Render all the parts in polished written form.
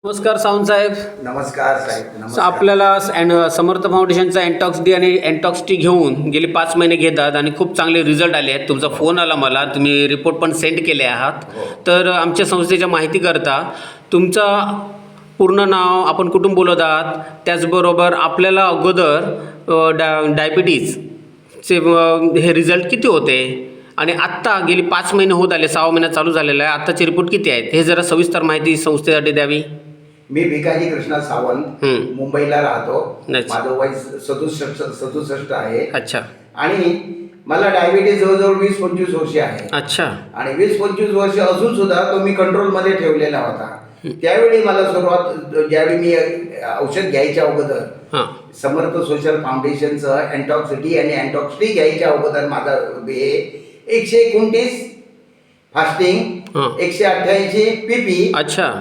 नमस्कार सावंत साहेब. नमस्कार साहेब. नमस्कार. आपल्याला समर्थ फाउंडेशनचा एन्टॉक्स डी आणि एन्टॉक्स टी घेऊन गेले 5 महिने घेतात आणि खूप चांगले रिझल्ट आले आहेत. तुमचा फोन आला मला, तुम्ही रिपोर्ट पण सेंड केले आहात. हो. तर आमच्या संस्थेच्या माहिती करता तुमचा पूर्ण नाव, आपण कुठून बोलत आहात, त्याचबरोबर आपल्याला अगोदर डायबिटीजचे हे रिझल्ट किती होते आणि आत्ता गेली 5 महिने होत आले, 6 महिना चालू झालेला आहे, आत्ताचे रिपोर्ट किती आहेत, हे जरा सविस्तर माहिती संस्थेसाठी द्यावी. मी भिकाजी कृष्णा सावंत, मुंबईला राहतो. अच्छा. माझं वय 67 आहे. अच्छा आणि मला डायबिटीज जवळजवळ 20-25 वर्ष आहे. अच्छा. आणि 20-25 वर्ष असून सुद्धा तो मी कंट्रोलमध्ये ठेवलेला होता. त्यावेळी मला ज्यावेळी मी औषध घ्यायच्या अगोदर समर्थ सोशल फाउंडेशनचं एन्टॉक्स डी आणि एन्टॉक्स टी घ्यायच्या अगोदर माझा हे 129 फास्टिंग, 188 पीपी. अच्छा.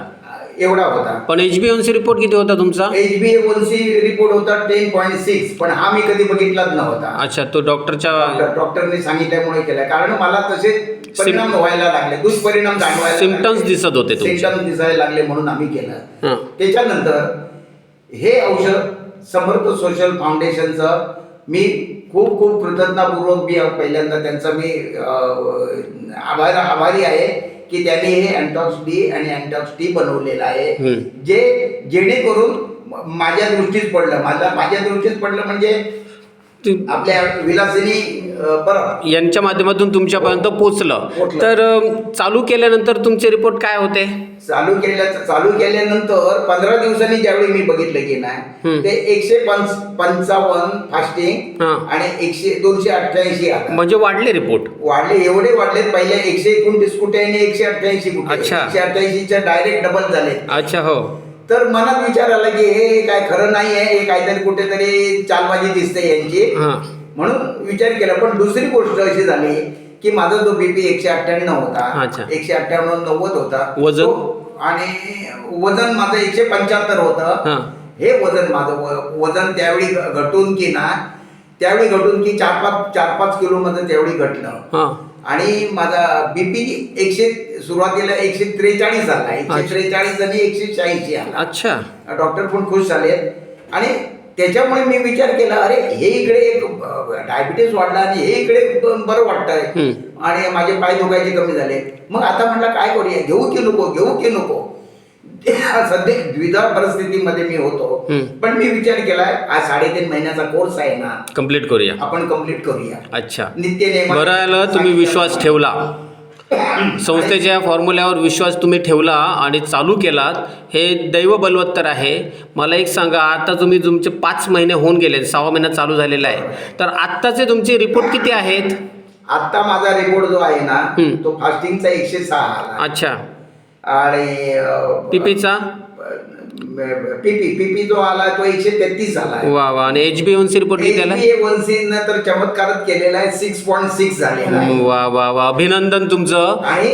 एवढा होता. पण HbA1c रिपोर्ट किती होता तुमचा? HbA1c रिपोर्ट होता 10.6, पण हा मी कधी बघितलाच नव्हता. अच्छा, तो डॉक्टरने सांगितल्यामुळे केला, कारण मला तसे परिणाम व्हायला लागले, दुष्परिणाम जाणवायला, सिम्पटम्स दिसत होते, सिम्पटम्स दिसायला लागले, म्हणून आम्ही केलं. त्याच्यानंतर हे औषध समर्थ सोशल फाउंडेशनचं मी खूप खूप कृतज्ञतापूर्वक मी पहिल्यांदा त्यांचा मी आभारी आहे की त्यांनी हे एन्टॉक्स डी आणि एन्टॉक्स टी बनवलेलं आहे, जेणेकरून माझ्या दृष्टीत पडलं. माझ्या दृष्टीत पडलं म्हणजे आपल्या विलासिनी परब यांच्या माध्यमातून तुमच्यापर्यंत पोचलं. तर चालू केल्यानंतर तुमचे रिपोर्ट काय होते? चालू केल्यानंतर 15 दिवसांनी ज्यावेळी मी बघितलं की नाही, ते 155 फास्टिंग आणि 288 आला. म्हणजे वाढले रिपोर्ट? एवढे वाढले. पहिले 129 कुठे आणि 188 कुठे. 188च्या डायरेक्ट डबल झाले. अच्छा. हो. तर मनात विचार आला की हे काय खरं नाही आहे, हे काहीतरी कुठेतरी चालबाजी दिसते यांची, म्हणून विचार केला. पण दुसरी गोष्ट अशी झाली की माझा जो बीपी 198 होता, 198-90 होता वजन, आणि वजन माझं 175 होतं. हे वजन त्यावेळी घटून की 4-5 किलो मध्ये त्यावेळी घटलं. आणि माझा बीपी सुरुवातीला 143 झाला, 143 आणि 186 आला. अच्छा. डॉक्टर पण खुश झाले. आणि त्याच्यामुळे मी विचार केला, अरे हे इकडे एक डायबिटीस वाढला आणि हे इकडे बरं वाटतंय आणि माझे पाय दुखायचे कमी झाले. मग आता म्हटलं काय करूया, घेऊ की नको. सध्या द्विधा परिस्थितीमध्ये मी होतो. पण मी विचार केलाय, हा 3.5 महिन्याचा कोर्स आहे ना, कंप्लीट करूया, आपण कंप्लीट करूया. अच्छा. नित्य बरं आलं तुम्ही विश्वास ठेवला, संस्थेच्या फॉर्म्युल्यावर विश्वास तुम्ही ठेवला आणि चालू केलात, हे दैव बलवत्तर आहे. मला एक सांगा, आता तुमचे 5 महिने होऊन गेले, 6वा महिना चालू झालेला आहे, तर आत्ताचे तुमचे रिपोर्ट किती आहेत? आता माझा रिपोर्ट जो आहे ना, तो फास्टिंगचा 106 आला. अच्छा. आणि पीपीचा पीपी जो आला तो 133 आला. वा वा. आणि HbA1c रिपोर्ट किती आला? HbA1c तर चमत्कारच केलेला आहे, 6.6 झालेला आहे. वा वा वा. अभिनंदन तुमचं, आणि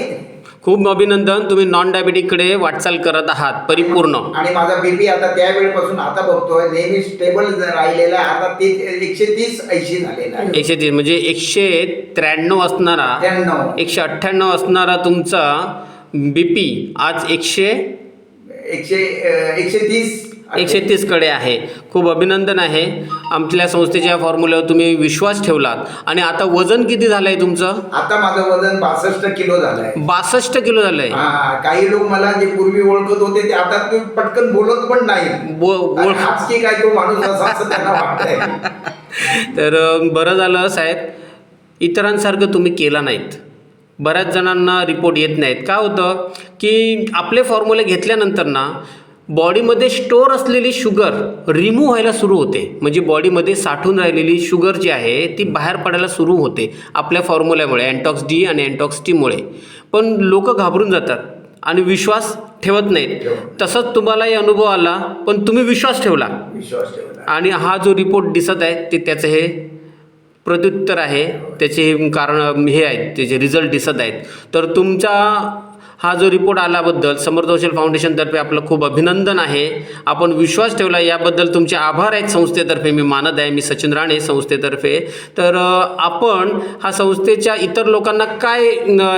खूप अभिनंदन. तुम्ही नॉन डायबिटिककडे वाटचाल करत आहात परिपूर्ण. आणि माझा बीपी आता त्यावेळेपासून आता बघतोय नेहमी स्टेबल राहिलेला आहे. आता 130-80 झालेला आहे. 130 म्हणजे 193 असणारा, 198 असणारा तुमचा बीपी आज 130 कडे आहे. खूप अभिनंदन आहे. आमच्या संस्थेच्या फॉर्म्युल्यावर तुम्ही विश्वास ठेवलात. आणि आता वजन किती झालंय तुमचं? आता माझं वजन 62 किलो झालंय. 62 किलो झालंय. काही लोक मला जे पूर्वी ओळखत होते ते आता ते पटकन बोलत पण नाही, आज की काय तो माणूस असा असं त्यांना वाटतंय. तर बरं झालं साहेब, इतरांसारखं तुम्ही केला नाहीत. बऱ्याच जणांना रिपोर्ट येत नाहीत. काय होतं की आपले फॉर्म्युले घेतल्यानंतर ना, बॉडीमध्ये स्टोअर असलेली शुगर रिमूव्ह व्हायला सुरू होते. म्हणजे बॉडीमध्ये साठून राहिलेली शुगर जी आहे ती बाहेर पडायला सुरू होते आपल्या फॉर्म्युल्यामुळे, एन्टॉक्स डी आणि एन्टॉक्स टीमुळे. पण लोक घाबरून जातात आणि विश्वास ठेवत नाहीत. तसंच तुम्हालाही अनुभव आला, पण तुम्ही विश्वास ठेवला. आणि हा जो रिपोर्ट दिसत आहे ते त्याचं हे प्रत्युत्तर आहे, त्याचे कारण हे आहेत, त्याचे रिझल्ट दिसत आहेत. तर तुमचा हा जो रिपोर्ट आल्याबद्दल समर्थ औषध फाउंडेशनतर्फे आपलं खूप अभिनंदन आहे. आपण विश्वास ठेवला याबद्दल तुमचे आभार आहेत संस्थेतर्फे मी मानत आहे. मी सचिन राणे संस्थेतर्फे. तर आपण हा संस्थेच्या इतर लोकांना काय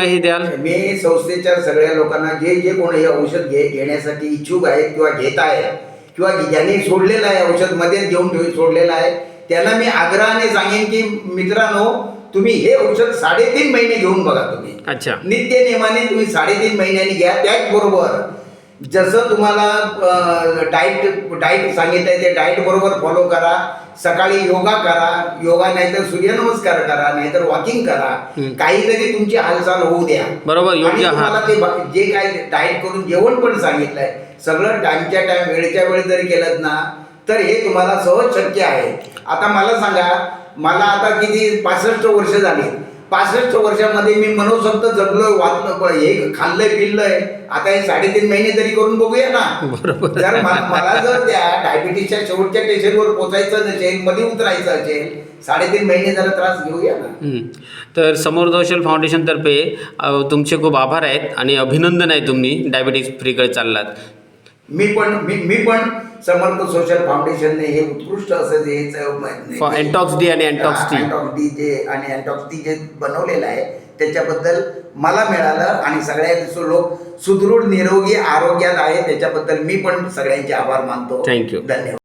हे द्याल? मी संस्थेच्या सगळ्या लोकांना जे जे कोणी हे औषध घेण्यासाठी इच्छुक आहेत किंवा घेत आहे किंवा ज्यांनी सोडलेलं आहे औषध मध्येच घेऊन सोडलेलं आहे त्यांना मी आग्रहाने सांगेन की मित्रांनो तुम्ही हे औषध 3.5 महिने घेऊन बघा. तुम्ही अच्छा. नित्य नियमाने तुम्ही 3.5 महिन्यांनी घ्या. त्याचबरोबर जसं तुम्हाला डाईट सांगितलंय ते डाईट बरोबर फॉलो करा. सकाळी योगा करा. योगा नाहीतर सूर्यनमस्कार करा, नाहीतर वॉकिंग करा. काहीतरी तुमची हालचाल होऊ द्या. बरोबर. योग्य. तुम्हाला ते जे काय डाईट करून जेवण पण सांगितलंय सगळं टाइमच्या टाइम वेळेच्या वेळी जरी केलं ना तर हे तुम्हाला सहज शक्य आहे. आता मला सांगा, मला आता किती 65 वर्ष झाली. 65 वर्षामध्ये मी मनोसक्त जगलोय, वाचलं, हे खाल्लंय पिल्लंय. आता हे 3.5 महिने तरी करून बघूया ना. बरोबर. जर मला जर त्या डायबिटीसच्या शेवटच्या स्टेशनवर पोचायचं नसेल, मध्ये उतरायचं असेल, 3.5 महिने जरा त्रास घेऊया ना. तर समर्थ औषध फाउंडेशनतर्फे तुमचे खूप आभार आहेत आणि अभिनंदन आहे. तुम्ही डायबिटीज फ्रीकडे चाललात. मी पण समर्थ सोशल फाउंडेशनने हे उत्कृष्ट असं जे एन्टॉक्स डी आणि एन्टॉक्स टी आणि एन्टॉक्स टी जे बनवलेलं आहे त्याच्याबद्दल मला मिळालं आणि सगळ्या लोक सुदृढ निरोगी आरोग्यात आहे त्याच्याबद्दल मी पण सगळ्यांचे आभार मानतो. थँक्यू. धन्यवाद.